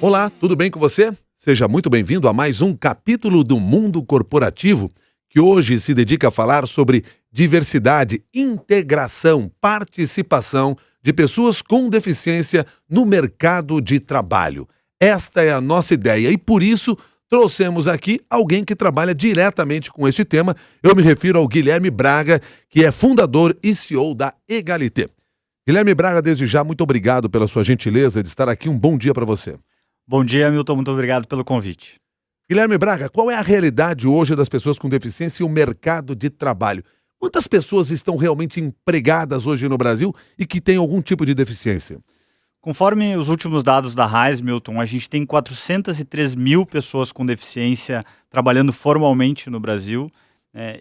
Olá, tudo bem com você? Seja muito bem-vindo a mais um capítulo do Mundo Corporativo, que hoje se dedica a falar sobre diversidade, integração, participação de pessoas com deficiência no mercado de trabalho. Esta é a nossa ideia e, por isso, trouxemos aqui alguém que trabalha diretamente com esse tema. Eu me refiro ao Guilherme Braga, que é fundador e CEO da Egalité. Guilherme Braga, desde já, muito obrigado pela sua gentileza de estar aqui. Um bom dia para você. Bom dia, Milton. Muito obrigado pelo convite. Guilherme Braga, qual é a realidade hoje das pessoas com deficiência e o mercado de trabalho? Quantas pessoas estão realmente empregadas hoje no Brasil e que têm algum tipo de deficiência? Conforme os últimos dados da RAIS, Milton, a gente tem 403 mil pessoas com deficiência trabalhando formalmente no Brasil.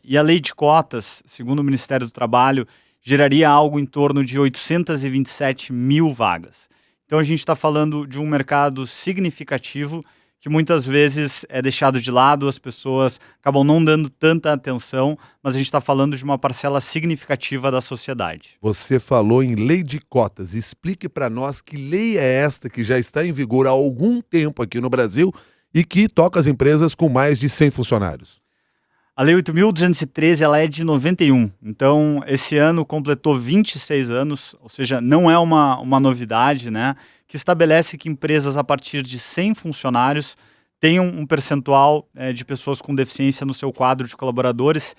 E a lei de cotas, segundo o Ministério do Trabalho, geraria algo em torno de 827 mil vagas. Então a gente está falando de um mercado significativo que muitas vezes é deixado de lado, as pessoas acabam não dando tanta atenção, mas a gente está falando de uma parcela significativa da sociedade. Você falou em lei de cotas. Explique para nós que lei é esta que já está em vigor há algum tempo aqui no Brasil e que toca as empresas com mais de 100 funcionários. A Lei 8.213 ela é de 91, então esse ano completou 26 anos, ou seja, não é uma novidade, né? Que estabelece que empresas a partir de 100 funcionários tenham um percentual de pessoas com deficiência no seu quadro de colaboradores,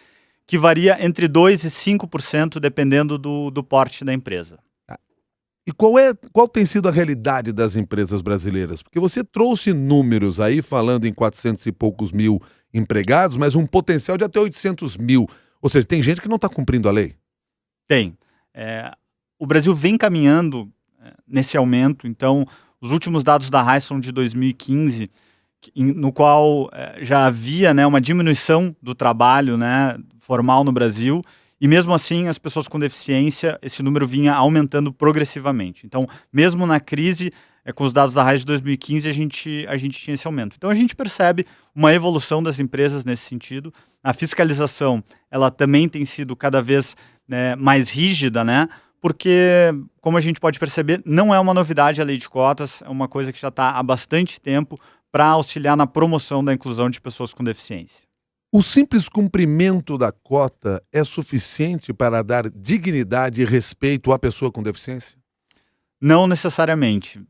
que varia entre 2% e 5%, dependendo do porte da empresa. E qual tem sido a realidade das empresas brasileiras? Porque você trouxe números aí falando em 400 e poucos mil empregados, mas um potencial de até 800 mil. Ou seja, tem gente que não está cumprindo a lei? Tem. O Brasil vem caminhando nesse aumento, então os últimos dados da RAIS são de 2015, no qual já havia uma diminuição do trabalho formal no Brasil, e mesmo assim as pessoas com deficiência, esse número vinha aumentando progressivamente. Então, mesmo na crise, com os dados da RAIS de 2015, a gente tinha esse aumento. Então a gente percebe uma evolução das empresas nesse sentido. A fiscalização ela também tem sido cada vez mais rígida, porque, como a gente pode perceber, não é uma novidade a lei de cotas, é uma coisa que já está há bastante tempo para auxiliar na promoção da inclusão de pessoas com deficiência. O simples cumprimento da cota é suficiente para dar dignidade e respeito à pessoa com deficiência? Não necessariamente.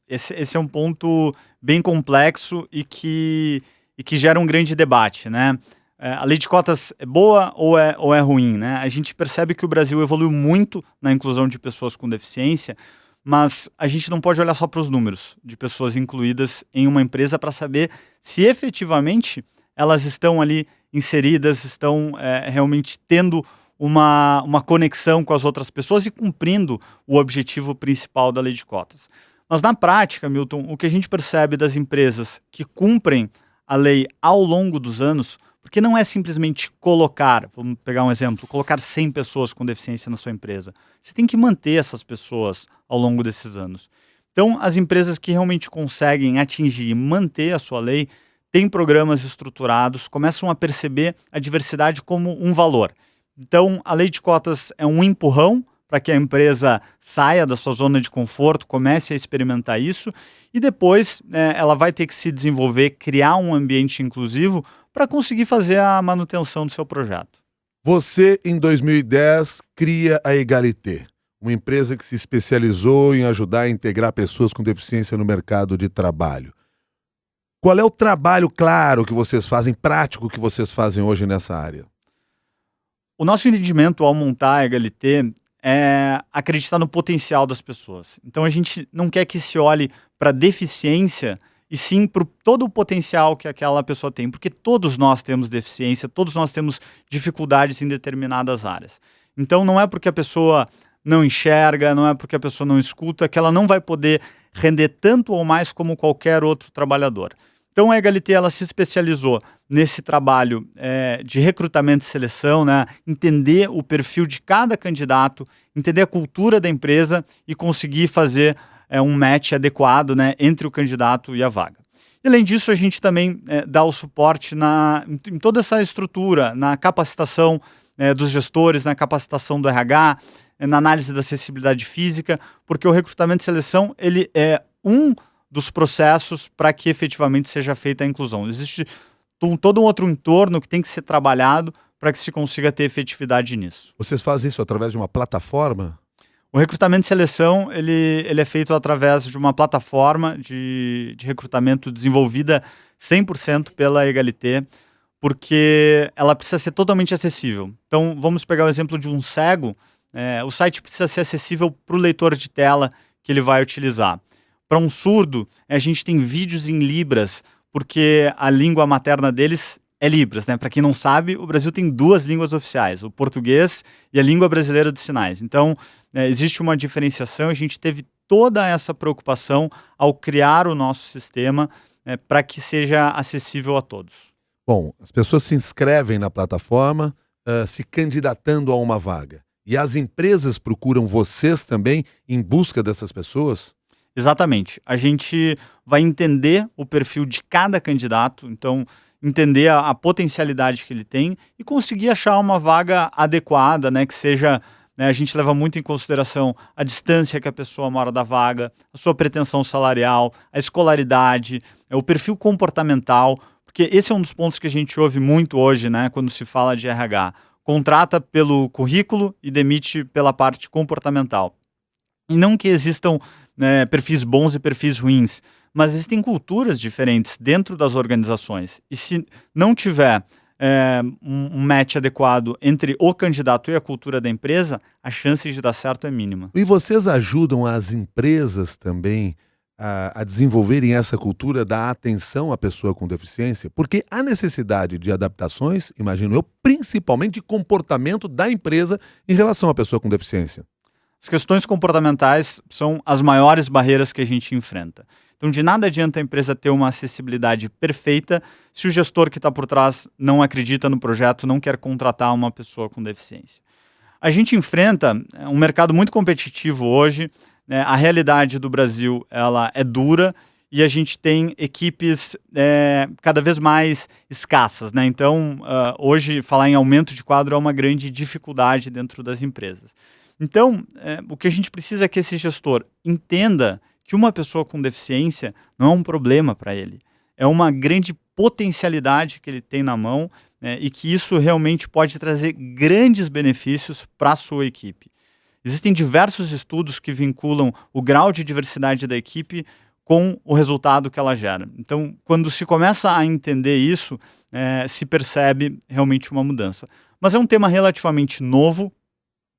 Esse é um ponto bem complexo e que gera um grande debate, A lei de cotas é boa ou é ruim, A gente percebe que o Brasil evoluiu muito na inclusão de pessoas com deficiência, mas a gente não pode olhar só para os números de pessoas incluídas em uma empresa para saber se efetivamente elas estão ali inseridas, estão realmente tendo uma conexão com as outras pessoas e cumprindo o objetivo principal da lei de cotas. Mas na prática, Milton, o que a gente percebe das empresas que cumprem a lei ao longo dos anos, porque não é simplesmente colocar, vamos pegar um exemplo, colocar 100 pessoas com deficiência na sua empresa. Você tem que manter essas pessoas ao longo desses anos. Então, as empresas que realmente conseguem atingir e manter a sua lei, têm programas estruturados, começam a perceber a diversidade como um valor. Então, a lei de cotas é um empurrão para que a empresa saia da sua zona de conforto, comece a experimentar isso, e depois ela vai ter que se desenvolver, criar um ambiente inclusivo para conseguir fazer a manutenção do seu projeto. Você, em 2010, cria a Egalité, uma empresa que se especializou em ajudar a integrar pessoas com deficiência no mercado de trabalho. Qual é o trabalho, claro, que vocês fazem, prático, que vocês fazem hoje nessa área? O nosso entendimento ao montar a Egalité é acreditar no potencial das pessoas. Então a gente não quer que se olhe para a deficiência e sim para todo o potencial que aquela pessoa tem, porque todos nós temos deficiência, todos nós temos dificuldades em determinadas áreas. Então não é porque a pessoa não enxerga, não é porque a pessoa não escuta, que ela não vai poder render tanto ou mais como qualquer outro trabalhador. Então a Egalité ela se especializou nesse trabalho de recrutamento e seleção, entender o perfil de cada candidato, entender a cultura da empresa e conseguir fazer um match adequado entre o candidato e a vaga. E, além disso, a gente também dá o suporte em toda essa estrutura, na capacitação dos gestores, na capacitação do RH, na análise da acessibilidade física, porque o recrutamento e seleção ele é um dos processos para que efetivamente seja feita a inclusão. Existe todo um outro entorno que tem que ser trabalhado para que se consiga ter efetividade nisso. Vocês fazem isso através de uma plataforma? O recrutamento e seleção, ele é feito através de uma plataforma de recrutamento desenvolvida 100% pela Egalité, porque ela precisa ser totalmente acessível. Então, vamos pegar o exemplo de um cego. O site precisa ser acessível para o leitor de tela que ele vai utilizar. Para um surdo, a gente tem vídeos em Libras, porque a língua materna deles é Libras, né? Para quem não sabe, o Brasil tem 2 línguas oficiais, o português e a língua brasileira de sinais. Então, existe uma diferenciação, a gente teve toda essa preocupação ao criar o nosso sistema para que seja acessível a todos. Bom, as pessoas se inscrevem na plataforma, se candidatando a uma vaga. E as empresas procuram vocês também em busca dessas pessoas? Exatamente. A gente vai entender o perfil de cada candidato, então entender a potencialidade que ele tem e conseguir achar uma vaga adequada, né, que seja, né, a gente leva muito em consideração a distância que a pessoa mora da vaga, a sua pretensão salarial, a escolaridade, o perfil comportamental, porque esse é um dos pontos que a gente ouve muito hoje, né, quando se fala de RH. Contrata pelo currículo e demite pela parte comportamental. E não que existam perfis bons e perfis ruins, mas existem culturas diferentes dentro das organizações. E se não tiver um match adequado entre o candidato e a cultura da empresa, a chance de dar certo é mínima. E vocês ajudam as empresas também a desenvolverem essa cultura da atenção à pessoa com deficiência? Porque há necessidade de adaptações, imagino eu, principalmente de comportamento da empresa em relação à pessoa com deficiência. As questões comportamentais são as maiores barreiras que a gente enfrenta. Então, de nada adianta a empresa ter uma acessibilidade perfeita se o gestor que está por trás não acredita no projeto, não quer contratar uma pessoa com deficiência. A gente enfrenta um mercado muito competitivo hoje, a realidade do Brasil ela é dura e a gente tem equipes cada vez mais escassas, né? Então, hoje, falar em aumento de quadro é uma grande dificuldade dentro das empresas. Então, o que a gente precisa é que esse gestor entenda que uma pessoa com deficiência não é um problema para ele. É uma grande potencialidade que ele tem na mão e que isso realmente pode trazer grandes benefícios para a sua equipe. Existem diversos estudos que vinculam o grau de diversidade da equipe com o resultado que ela gera. Então, quando se começa a entender isso, se percebe realmente uma mudança. Mas é um tema relativamente novo,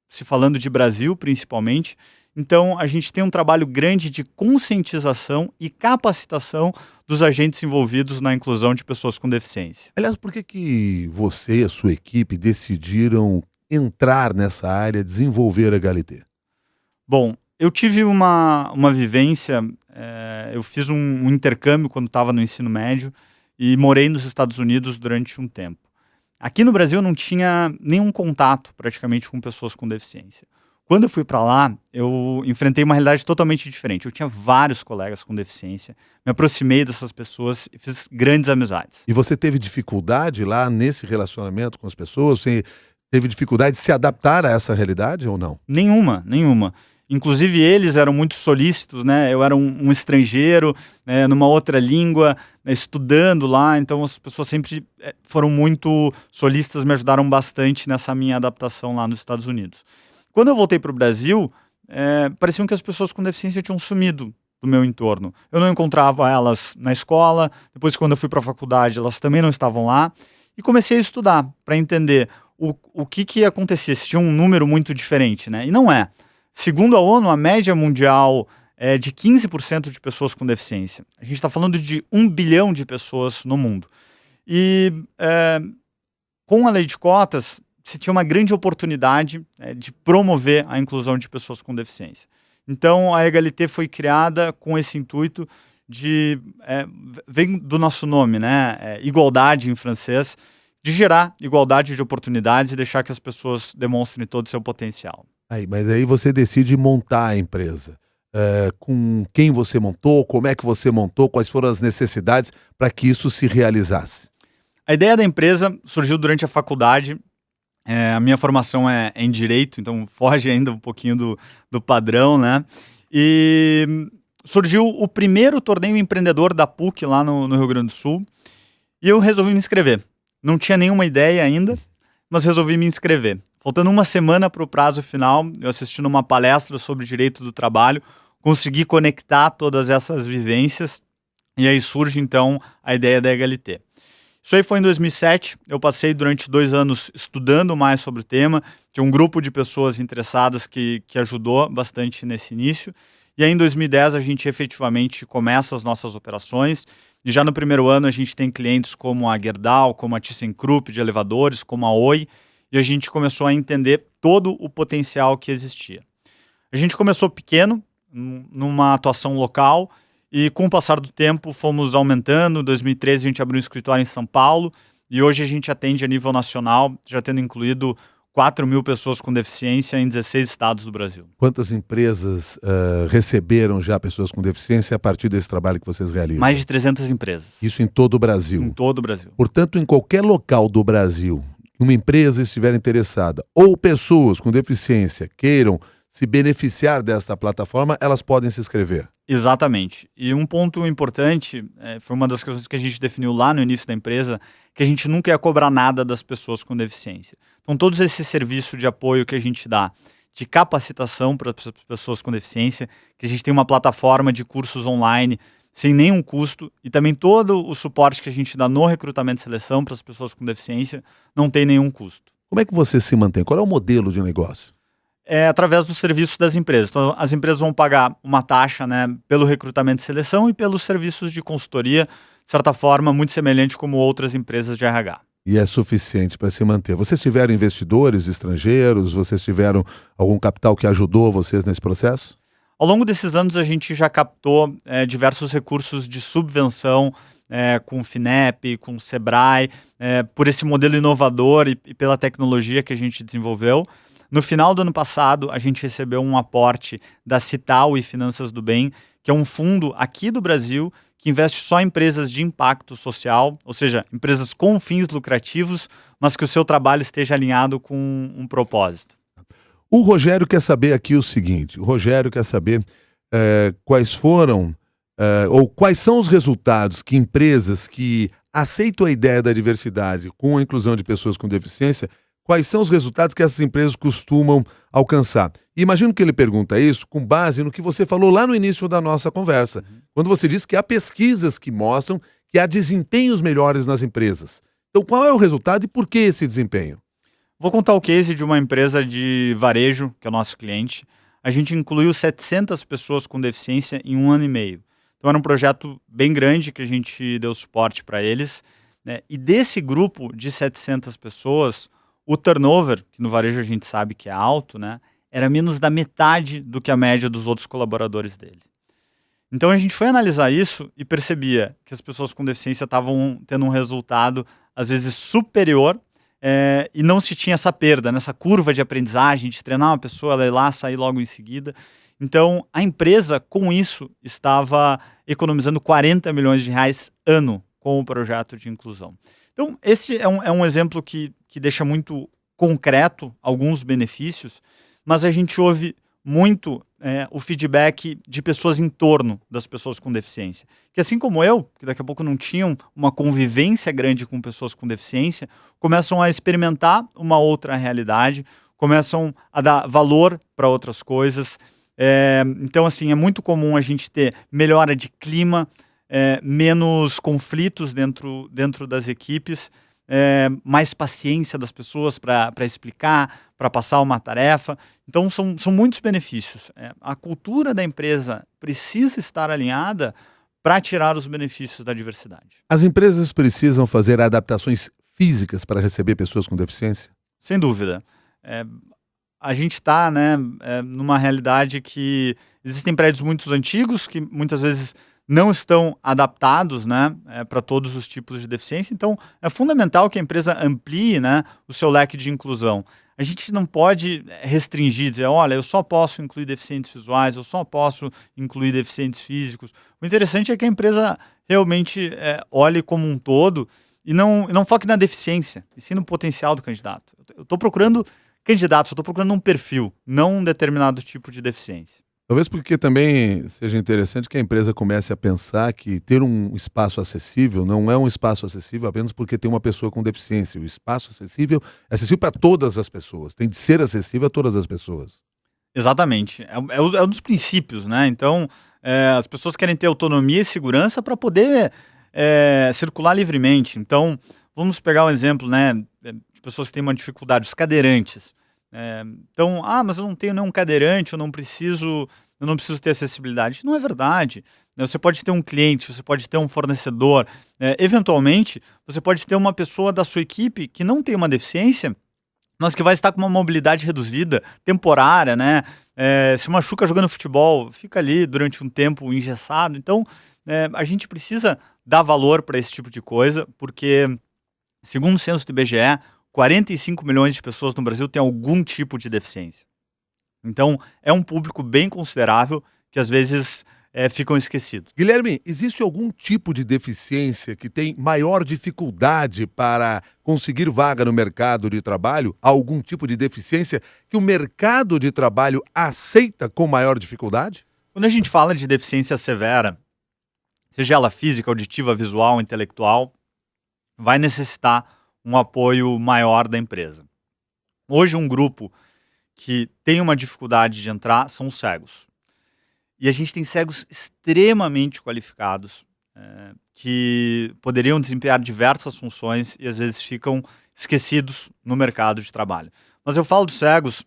se falando de Brasil principalmente, então a gente tem um trabalho grande de conscientização e capacitação dos agentes envolvidos na inclusão de pessoas com deficiência. Aliás, por que você e a sua equipe decidiram entrar nessa área, desenvolver a Egalité? Bom, eu tive uma vivência, eu fiz um intercâmbio quando estava no ensino médio e morei nos Estados Unidos durante um tempo. Aqui no Brasil eu não tinha nenhum contato praticamente com pessoas com deficiência. Quando eu fui para lá, eu enfrentei uma realidade totalmente diferente. Eu tinha vários colegas com deficiência, me aproximei dessas pessoas e fiz grandes amizades. E você teve dificuldade lá nesse relacionamento com as pessoas? Você teve dificuldade de se adaptar a essa realidade ou não? Nenhuma. Inclusive eles eram muito solícitos, né? Eu era um estrangeiro, numa outra língua, estudando lá, então as pessoas sempre foram muito solícitas, me ajudaram bastante nessa minha adaptação lá nos Estados Unidos. Quando eu voltei para o Brasil, pareciam que as pessoas com deficiência tinham sumido do meu entorno. Eu não encontrava elas na escola, depois quando eu fui para a faculdade elas também não estavam lá, e comecei a estudar para entender o que acontecia, se tinha um número muito diferente, né? E não é. Segundo a ONU, a média mundial é de 15% de pessoas com deficiência. A gente está falando de 1 bilhão de pessoas no mundo. E com a lei de cotas, se tinha uma grande oportunidade de promover a inclusão de pessoas com deficiência. Então, a Egalité foi criada com esse intuito de... vem do nosso nome, né? Igualdade em francês, de gerar igualdade de oportunidades e deixar que as pessoas demonstrem todo o seu potencial. Mas aí você decide montar a empresa. Com quem você montou, como é que você montou, quais foram as necessidades para que isso se realizasse? A ideia da empresa surgiu durante a faculdade. A minha formação é em Direito, então foge ainda um pouquinho do padrão, né? E surgiu o primeiro torneio empreendedor da PUC lá no Rio Grande do Sul e eu resolvi me inscrever. Não tinha nenhuma ideia ainda, mas resolvi me inscrever. Faltando uma semana para o prazo final, eu assistindo uma palestra sobre direito do trabalho, consegui conectar todas essas vivências e aí surge então a ideia da EHLT. Isso aí foi em 2007, eu passei durante 2 anos estudando mais sobre o tema, tinha um grupo de pessoas interessadas que ajudou bastante nesse início, e aí em 2010 a gente efetivamente começa as nossas operações, e já no primeiro ano a gente tem clientes como a Gerdau, como a ThyssenKrupp de elevadores, como a Oi, e a gente começou a entender todo o potencial que existia. A gente começou pequeno, numa atuação local, e com o passar do tempo fomos aumentando. Em 2013 a gente abriu um escritório em São Paulo e hoje a gente atende a nível nacional, já tendo incluído 4.000 pessoas com deficiência em 16 estados do Brasil. Quantas empresas receberam já pessoas com deficiência a partir desse trabalho que vocês realizam? Mais de 300 empresas. Isso em todo o Brasil? Em todo o Brasil. Portanto, em qualquer local do Brasil, uma empresa estiver interessada ou pessoas com deficiência queiram se beneficiar desta plataforma, elas podem se inscrever. Exatamente. E um ponto importante, foi uma das coisas que a gente definiu lá no início da empresa, que a gente nunca ia cobrar nada das pessoas com deficiência. Então, todos esses serviços de apoio que a gente dá, de capacitação para as pessoas com deficiência, que a gente tem uma plataforma de cursos online sem nenhum custo, e também todo o suporte que a gente dá no recrutamento e seleção para as pessoas com deficiência, não tem nenhum custo. Como é que você se mantém? Qual é o modelo de negócio? É através do serviço das empresas. Então, as empresas vão pagar uma taxa, né, pelo recrutamento e seleção e pelos serviços de consultoria, de certa forma, muito semelhante como outras empresas de RH. E é suficiente para se manter. Vocês tiveram investidores estrangeiros? Vocês tiveram algum capital que ajudou vocês nesse processo? Ao longo desses anos, a gente já captou diversos recursos de subvenção, com o FINEP, com o SEBRAE, por esse modelo inovador e pela tecnologia que a gente desenvolveu. No final do ano passado, a gente recebeu um aporte da Cital e Finanças do Bem, que é um fundo aqui do Brasil que investe só em empresas de impacto social, ou seja, empresas com fins lucrativos, mas que o seu trabalho esteja alinhado com um propósito. O Rogério quer saber aqui o seguinte, o Rogério quer saber quais foram ou quais são os resultados que empresas que aceitam a ideia da diversidade com a inclusão de pessoas com deficiência, quais são os resultados que essas empresas costumam alcançar? E imagino que ele pergunta isso com base no que você falou lá no início da nossa conversa, quando você disse que há pesquisas que mostram que há desempenhos melhores nas empresas. Então, qual é o resultado e por que esse desempenho? Vou contar o case de uma empresa de varejo, que é o nosso cliente. A gente incluiu 700 pessoas com deficiência em 1 ano e meio. Então, era um projeto bem grande que a gente deu suporte para eles, né? E desse grupo de 700 pessoas, o turnover, que no varejo a gente sabe que é alto, né, era menos da metade do que a média dos outros colaboradores dele. Então a gente foi analisar isso e percebia que as pessoas com deficiência estavam tendo um resultado, às vezes, superior, e não se tinha essa perda, nessa curva de aprendizagem, de treinar uma pessoa, ela ir lá, sair logo em seguida. Então a empresa, com isso, estava economizando 40 milhões de reais ano com o projeto de inclusão. Então, esse é um exemplo que deixa muito concreto alguns benefícios, mas a gente ouve muito o feedback de pessoas em torno das pessoas com deficiência. Que assim como eu, que daqui a pouco não tinham uma convivência grande com pessoas com deficiência, começam a experimentar uma outra realidade, começam a dar valor para outras coisas. Então, assim, é muito comum a gente ter melhora de clima, menos conflitos dentro das equipes, mais paciência das pessoas para explicar, para passar uma tarefa. Então, são muitos benefícios. A cultura da empresa precisa estar alinhada para tirar os benefícios da diversidade. As empresas precisam fazer adaptações físicas para receber pessoas com deficiência? Sem dúvida. A gente está, né, numa realidade que existem prédios muito antigos que muitas vezes não estão adaptados, né, para todos os tipos de deficiência. Então, é fundamental que a empresa amplie, né, o seu leque de inclusão. A gente não pode restringir, dizer, olha, eu só posso incluir deficientes visuais, eu só posso incluir deficientes físicos. O interessante é que a empresa realmente olhe como um todo e não foque na deficiência, e sim no potencial do candidato. Eu estou procurando candidatos, eu estou procurando um perfil, não um determinado tipo de deficiência. Talvez porque também seja interessante que a empresa comece a pensar que ter um espaço acessível não é um espaço acessível apenas porque tem uma pessoa com deficiência. O espaço acessível é acessível para todas as pessoas, tem de ser acessível a todas as pessoas. Exatamente. É um dos princípios, né? Então, as pessoas querem ter autonomia e segurança para poder circular livremente. Então, vamos pegar um exemplo, né? De pessoas que têm uma dificuldade, os cadeirantes. Então, mas eu não tenho nenhum cadeirante, eu não preciso ter acessibilidade. Não é verdade. Né? Você pode ter um cliente, você pode ter um fornecedor. Eventualmente, você pode ter uma pessoa da sua equipe que não tem uma deficiência, mas que vai estar com uma mobilidade reduzida, temporária, né? Se machuca jogando futebol, fica ali durante um tempo engessado. Então, a gente precisa dar valor para esse tipo de coisa, porque, segundo o censo do IBGE, 45 milhões de pessoas no Brasil têm algum tipo de deficiência. Então, é um público bem considerável que às vezes ficam esquecidos. Guilherme, existe algum tipo de deficiência que tem maior dificuldade para conseguir vaga no mercado de trabalho? Algum tipo de deficiência que o mercado de trabalho aceita com maior dificuldade? Quando a gente fala de deficiência severa, seja ela física, auditiva, visual, intelectual, vai necessitar um apoio maior da empresa. Hoje, um grupo que tem uma dificuldade de entrar são os cegos. E a gente tem cegos extremamente qualificados, que poderiam desempenhar diversas funções e às vezes ficam esquecidos no mercado de trabalho. Mas eu falo dos cegos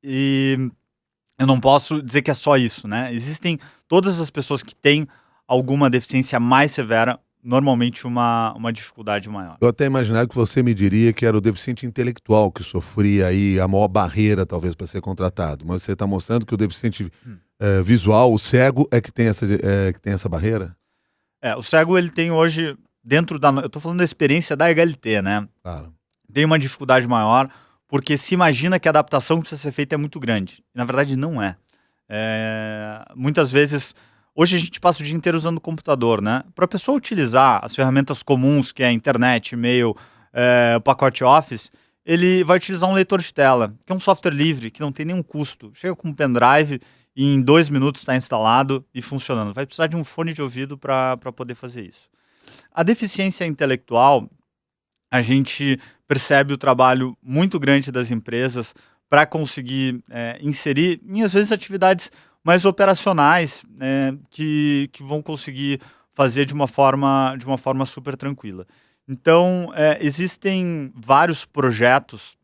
e eu não posso dizer que é só isso, né? Existem todas as pessoas que têm alguma deficiência mais severa, normalmente uma dificuldade maior. Eu até imaginava que você me diria que era o deficiente intelectual que sofria aí a maior barreira, talvez, para ser contratado. Mas você está mostrando que o deficiente visual, o cego, é que tem essa barreira? O cego, ele tem hoje, eu tô falando da experiência da HLT, né? Claro. Tem uma dificuldade maior, porque se imagina que a adaptação que precisa ser feita é muito grande. Na verdade, não é. Muitas vezes, hoje a gente passa o dia inteiro usando o computador, né? Para a pessoa utilizar as ferramentas comuns, que é a internet, e-mail, o pacote Office, ele vai utilizar um leitor de tela, que é um software livre, que não tem nenhum custo. Chega com um pendrive e em 2 minutos está instalado e funcionando. Vai precisar de um fone de ouvido para poder fazer isso. A deficiência intelectual, a gente percebe o trabalho muito grande das empresas para conseguir inserir, em, às vezes, atividades mais operacionais, que vão conseguir fazer de uma forma super tranquila. Então, existem vários projetos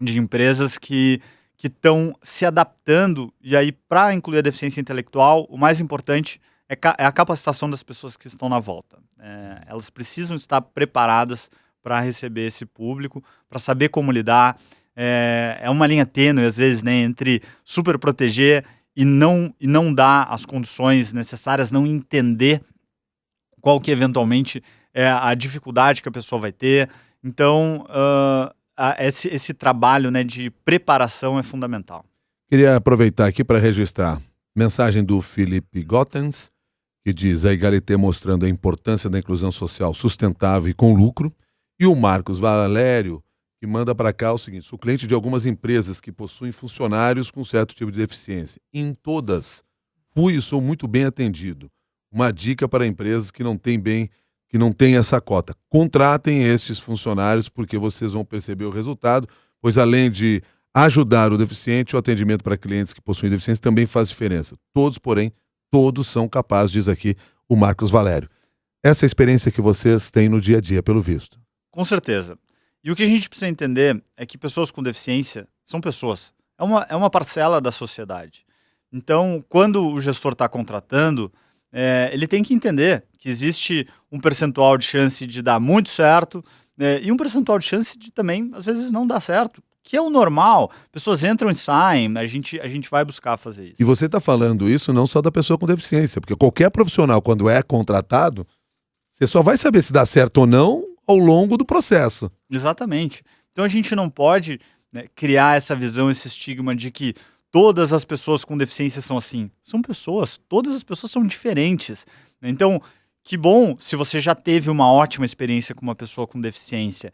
de empresas que estão se adaptando, e aí, para incluir a deficiência intelectual, o mais importante é a capacitação das pessoas que estão na volta. Elas precisam estar preparadas para receber esse público, para saber como lidar. É uma linha tênue, às vezes, né, entre super proteger e não dar as condições necessárias, não entender qual que eventualmente é a dificuldade que a pessoa vai ter. Então, esse trabalho, né, de preparação é fundamental. Queria aproveitar aqui para registrar mensagem do Felipe Gottens, que diz a Egalité mostrando a importância da inclusão social sustentável e com lucro, e o Marcos Valério, que manda para cá o seguinte: sou cliente de algumas empresas que possuem funcionários com certo tipo de deficiência. Em todas, fui e sou muito bem atendido. Uma dica para empresas que não têm essa cota: contratem estes funcionários, porque vocês vão perceber o resultado, pois além de ajudar o deficiente, o atendimento para clientes que possuem deficiência também faz diferença. Todos, porém, todos são capazes, diz aqui o Marcos Valério. Essa é a experiência que vocês têm no dia a dia, pelo visto. Com certeza. E o que a gente precisa entender é que pessoas com deficiência são pessoas. É uma parcela da sociedade. Então, quando o gestor está contratando, ele tem que entender que existe um percentual de chance de dar muito certo, e um percentual de chance de também, às vezes, não dar certo, que é o normal. Pessoas entram e saem, a gente vai buscar fazer isso. E você está falando isso não só da pessoa com deficiência, porque qualquer profissional, quando é contratado, você só vai saber se dá certo ou não ao longo do processo. Exatamente. Então a gente não pode, né, criar essa visão, esse estigma de que todas as pessoas com deficiência são assim. São pessoas, todas as pessoas são diferentes. Então, que bom se você já teve uma ótima experiência com uma pessoa com deficiência.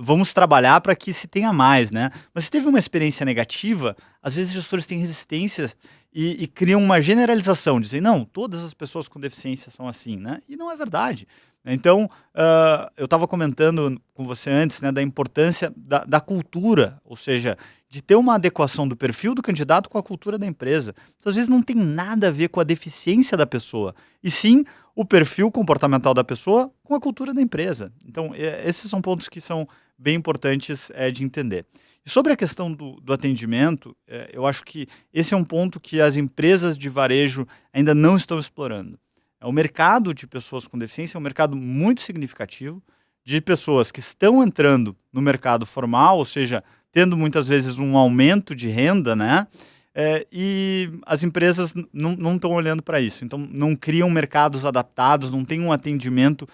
Vamos trabalhar para que se tenha mais, né? Mas se teve uma experiência negativa, às vezes os gestores têm resistências e criam uma generalização, dizem, não, todas as pessoas com deficiência são assim, né? E não é verdade. Então, eu estava comentando com você antes, né, da importância da cultura, ou seja, de ter uma adequação do perfil do candidato com a cultura da empresa. Então, às vezes não tem nada a ver com a deficiência da pessoa, e sim o perfil comportamental da pessoa com a cultura da empresa. Então, esses são pontos que são bem importantes de entender. E sobre a questão do atendimento, eu acho que esse é um ponto que as empresas de varejo ainda não estão explorando. O mercado de pessoas com deficiência é um mercado muito significativo, de pessoas que estão entrando no mercado formal, ou seja, tendo muitas vezes um aumento de renda, né? E as empresas não estão olhando para isso. Então, não criam mercados adaptados, não tem um atendimento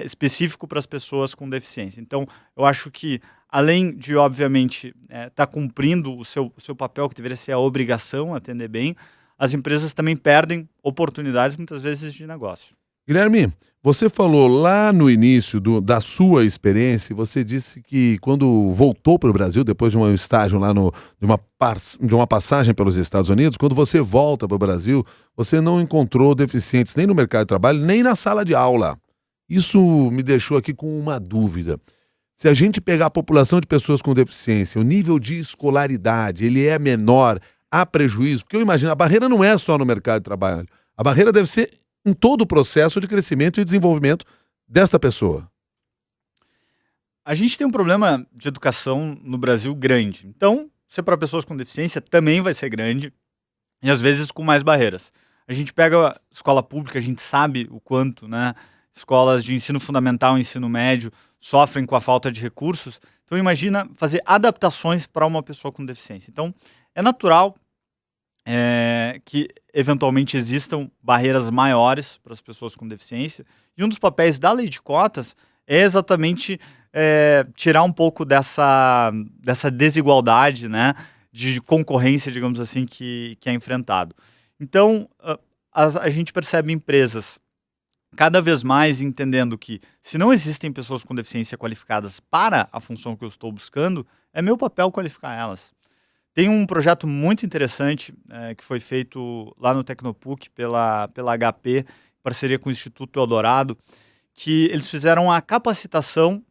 específico para as pessoas com deficiência. Então, eu acho que, além de, obviamente, estar cumprindo o seu papel, que deveria ser a obrigação, atender bem, as empresas também perdem oportunidades, muitas vezes, de negócio. Guilherme, você falou lá no início da sua experiência, você disse que quando voltou para o Brasil, depois de um estágio lá de uma passagem pelos Estados Unidos, quando você volta para o Brasil, você não encontrou deficientes nem no mercado de trabalho, nem na sala de aula. Isso me deixou aqui com uma dúvida. Se a gente pegar a população de pessoas com deficiência, o nível de escolaridade, ele é menor, há prejuízo? Porque eu imagino, a barreira não é só no mercado de trabalho. A barreira deve ser em todo o processo de crescimento e desenvolvimento desta pessoa. A gente tem um problema de educação no Brasil grande. Então, ser para pessoas com deficiência também vai ser grande e às vezes com mais barreiras. A gente pega a escola pública, a gente sabe o quanto, né, escolas de ensino fundamental e ensino médio sofrem com a falta de recursos. Então, imagina fazer adaptações para uma pessoa com deficiência. Então, é natural que eventualmente existam barreiras maiores para as pessoas com deficiência. E um dos papéis da lei de cotas é exatamente tirar um pouco dessa desigualdade, né, de concorrência, digamos assim, que é enfrentado. Então, a gente percebe empresas cada vez mais entendendo que, se não existem pessoas com deficiência qualificadas para a função que eu estou buscando, é meu papel qualificar elas. Tem um projeto muito interessante que foi feito lá no Tecnopuc pela HP, em parceria com o Instituto Eldorado, que eles fizeram a capacitação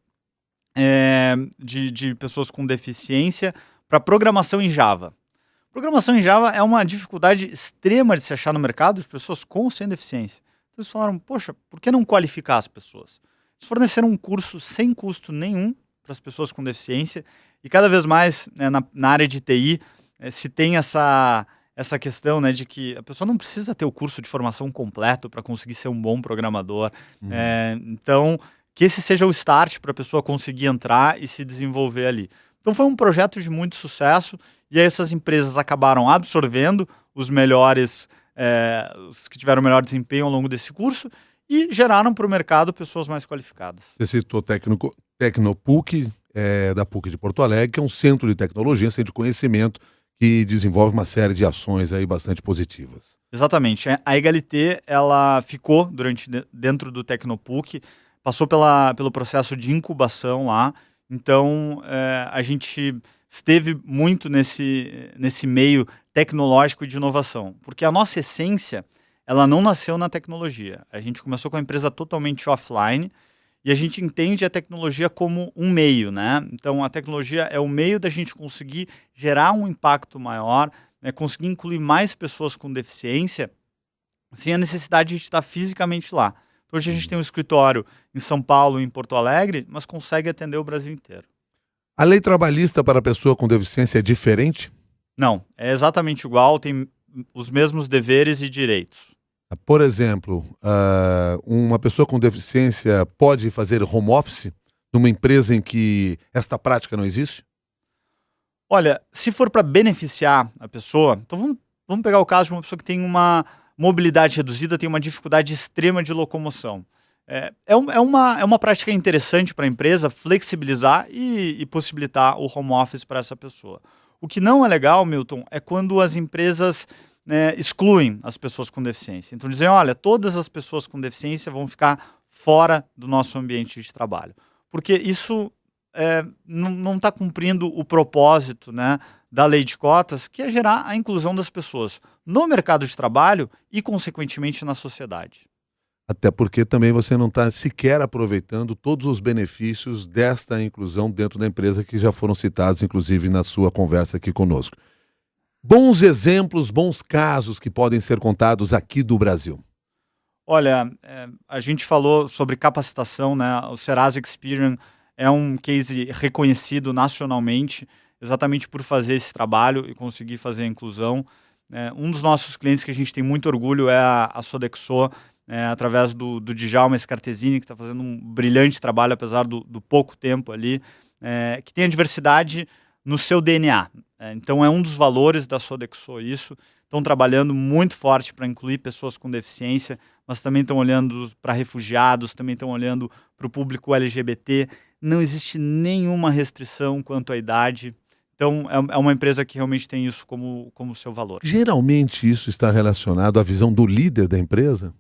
de pessoas com deficiência para programação em Java. Programação em Java é uma dificuldade extrema de se achar no mercado de pessoas com ou sem deficiência. Então eles falaram, poxa, por que não qualificar as pessoas? Eles forneceram um curso sem custo nenhum para as pessoas com deficiência. E cada vez mais, na área de TI, se tem essa questão, né, de que a pessoa não precisa ter o curso de formação completo para conseguir ser um bom programador. Então, que esse seja o start para a pessoa conseguir entrar e se desenvolver ali. Então, foi um projeto de muito sucesso e aí essas empresas acabaram absorvendo os melhores, os que tiveram o melhor desempenho ao longo desse curso e geraram para o mercado pessoas mais qualificadas. Você citou Tecnopuc, da PUC de Porto Alegre, que é um centro de tecnologia, centro de conhecimento, que desenvolve uma série de ações aí bastante positivas. Exatamente. A Egalité, ela ficou dentro do Tecnopuc, passou pelo processo de incubação lá, então a gente esteve muito nesse meio tecnológico e de inovação, porque a nossa essência, ela não nasceu na tecnologia. A gente começou com a empresa totalmente offline, e a gente entende a tecnologia como um meio, né? Então, a tecnologia é o meio da gente conseguir gerar um impacto maior, né? Conseguir incluir mais pessoas com deficiência sem a necessidade de a gente estar fisicamente lá. Então, hoje a gente tem um escritório em São Paulo e em Porto Alegre, mas consegue atender o Brasil inteiro. A lei trabalhista para a pessoa com deficiência é diferente? Não, é exatamente igual, tem os mesmos deveres e direitos. Por exemplo, uma pessoa com deficiência pode fazer home office numa empresa em que esta prática não existe? Olha, se for para beneficiar a pessoa, então vamos pegar o caso de uma pessoa que tem uma mobilidade reduzida, tem uma dificuldade extrema de locomoção. É uma prática interessante para a empresa flexibilizar e possibilitar o home office para essa pessoa. O que não é legal, Milton, é quando as empresas excluem as pessoas com deficiência. Então dizem, olha, todas as pessoas com deficiência vão ficar fora do nosso ambiente de trabalho. Porque isso não está cumprindo o propósito, né, da lei de cotas, que é gerar a inclusão das pessoas no mercado de trabalho e, consequentemente, na sociedade. Até porque também você não está sequer aproveitando todos os benefícios desta inclusão dentro da empresa que já foram citados, inclusive, na sua conversa aqui conosco. Bons exemplos, bons casos que podem ser contados aqui do Brasil. Olha, a gente falou sobre capacitação, né? O Serasa Experian é um case reconhecido nacionalmente, exatamente por fazer esse trabalho e conseguir fazer a inclusão. Um dos nossos clientes que a gente tem muito orgulho é a Sodexo, através do Djalma Scartesini, que está fazendo um brilhante trabalho, apesar do pouco tempo ali, que tem a diversidade no seu DNA. Então é um dos valores da Sodexo isso. Estão trabalhando muito forte para incluir pessoas com deficiência, mas também estão olhando para refugiados, também estão olhando para o público LGBT. Não existe nenhuma restrição quanto à idade. Então, é uma empresa que realmente tem isso como seu valor. Geralmente isso está relacionado à visão do líder da empresa?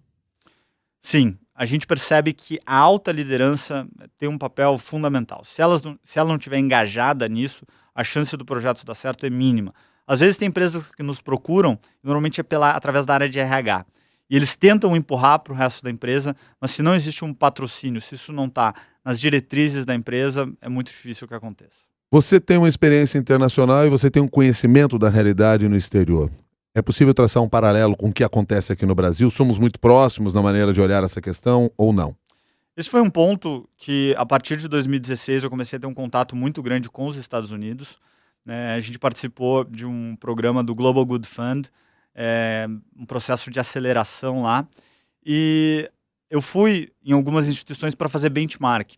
Sim, a gente percebe que a alta liderança tem um papel fundamental. Se ela não estiver engajada nisso, a chance do projeto dar certo é mínima. Às vezes tem empresas que nos procuram, normalmente é através da área de RH. E eles tentam empurrar para o resto da empresa, mas se não existe um patrocínio, se isso não está nas diretrizes da empresa, é muito difícil que aconteça. Você tem uma experiência internacional e você tem um conhecimento da realidade no exterior. É possível traçar um paralelo com o que acontece aqui no Brasil? Somos muito próximos na maneira de olhar essa questão ou não? Esse foi um ponto que, a partir de 2016, eu comecei a ter um contato muito grande com os Estados Unidos. A gente participou de um programa do Global Good Fund, um processo de aceleração lá. E eu fui em algumas instituições para fazer benchmark.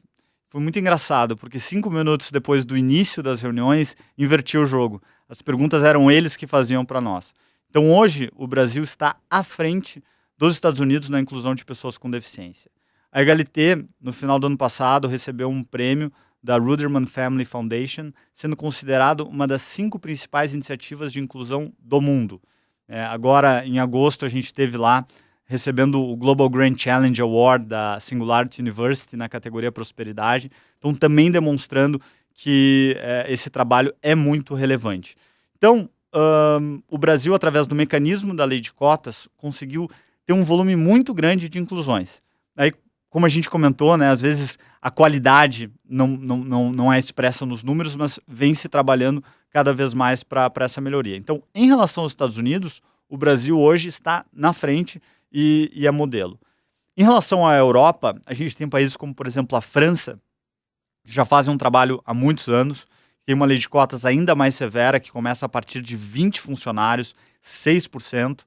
Foi muito engraçado, porque 5 minutos depois do início das reuniões, invertia o jogo. As perguntas eram eles que faziam para nós. Então, hoje, o Brasil está à frente dos Estados Unidos na inclusão de pessoas com deficiência. A Egalité, no final do ano passado, recebeu um prêmio da Ruderman Family Foundation, sendo considerado uma das 5 principais iniciativas de inclusão do mundo. Agora, em agosto, a gente esteve lá recebendo o Global Grand Challenge Award da Singularity University na categoria Prosperidade. Então, também demonstrando que esse trabalho é muito relevante. Então, o Brasil, através do mecanismo da lei de cotas, conseguiu ter um volume muito grande de inclusões. Aí, como a gente comentou, né, às vezes a qualidade não é expressa nos números, mas vem se trabalhando cada vez mais para essa melhoria. Então, em relação aos Estados Unidos, o Brasil hoje está na frente e é modelo. Em relação à Europa, a gente tem países como, por exemplo, a França, que já fazem um trabalho há muitos anos, tem uma lei de cotas ainda mais severa, que começa a partir de 20 funcionários, 6%,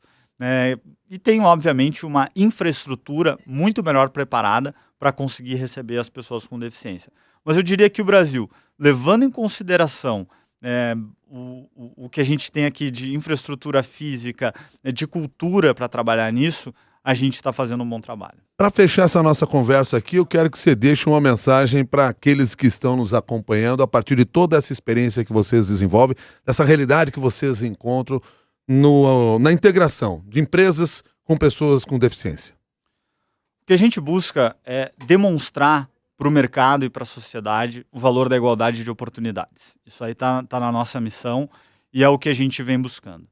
e tem, obviamente, uma infraestrutura muito melhor preparada para conseguir receber as pessoas com deficiência. Mas eu diria que o Brasil, levando em consideração o que a gente tem aqui de infraestrutura física, de cultura para trabalhar nisso, a gente está fazendo um bom trabalho. Para fechar essa nossa conversa aqui, eu quero que você deixe uma mensagem para aqueles que estão nos acompanhando a partir de toda essa experiência que vocês desenvolvem, dessa realidade que vocês encontram na integração de empresas com pessoas com deficiência. O que a gente busca é demonstrar para o mercado e para a sociedade o valor da igualdade de oportunidades. Isso aí está na nossa missão e é o que a gente vem buscando.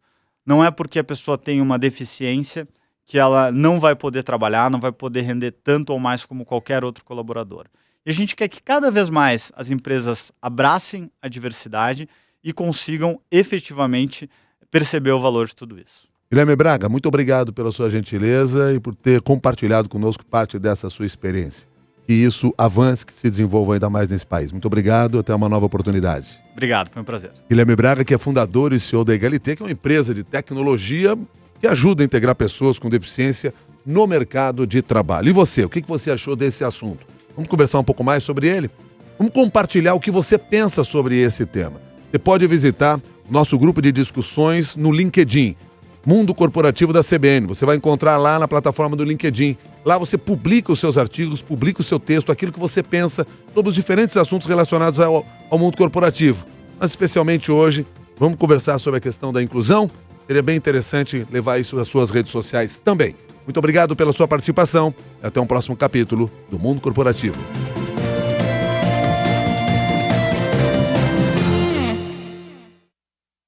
Não é porque a pessoa tem uma deficiência que ela não vai poder trabalhar, não vai poder render tanto ou mais como qualquer outro colaborador. E a gente quer que cada vez mais as empresas abracem a diversidade e consigam efetivamente perceber o valor de tudo isso. Guilherme Braga, muito obrigado pela sua gentileza e por ter compartilhado conosco parte dessa sua experiência. Que isso avance, que se desenvolva ainda mais nesse país. Muito obrigado, até uma nova oportunidade. Obrigado, foi um prazer. Guilherme Braga, que é fundador e CEO da Egalité, que é uma empresa de tecnologia que ajuda a integrar pessoas com deficiência no mercado de trabalho. E você, o que você achou desse assunto? Vamos conversar um pouco mais sobre ele? Vamos compartilhar o que você pensa sobre esse tema. Você pode visitar nosso grupo de discussões no LinkedIn, Mundo Corporativo da CBN. Você vai encontrar lá na plataforma do LinkedIn. Lá você publica os seus artigos, publica o seu texto, aquilo que você pensa sobre os diferentes assuntos relacionados ao mundo corporativo. Mas especialmente hoje, vamos conversar sobre a questão da inclusão. Seria bem interessante levar isso às suas redes sociais também. Muito obrigado pela sua participação e até um próximo capítulo do Mundo Corporativo.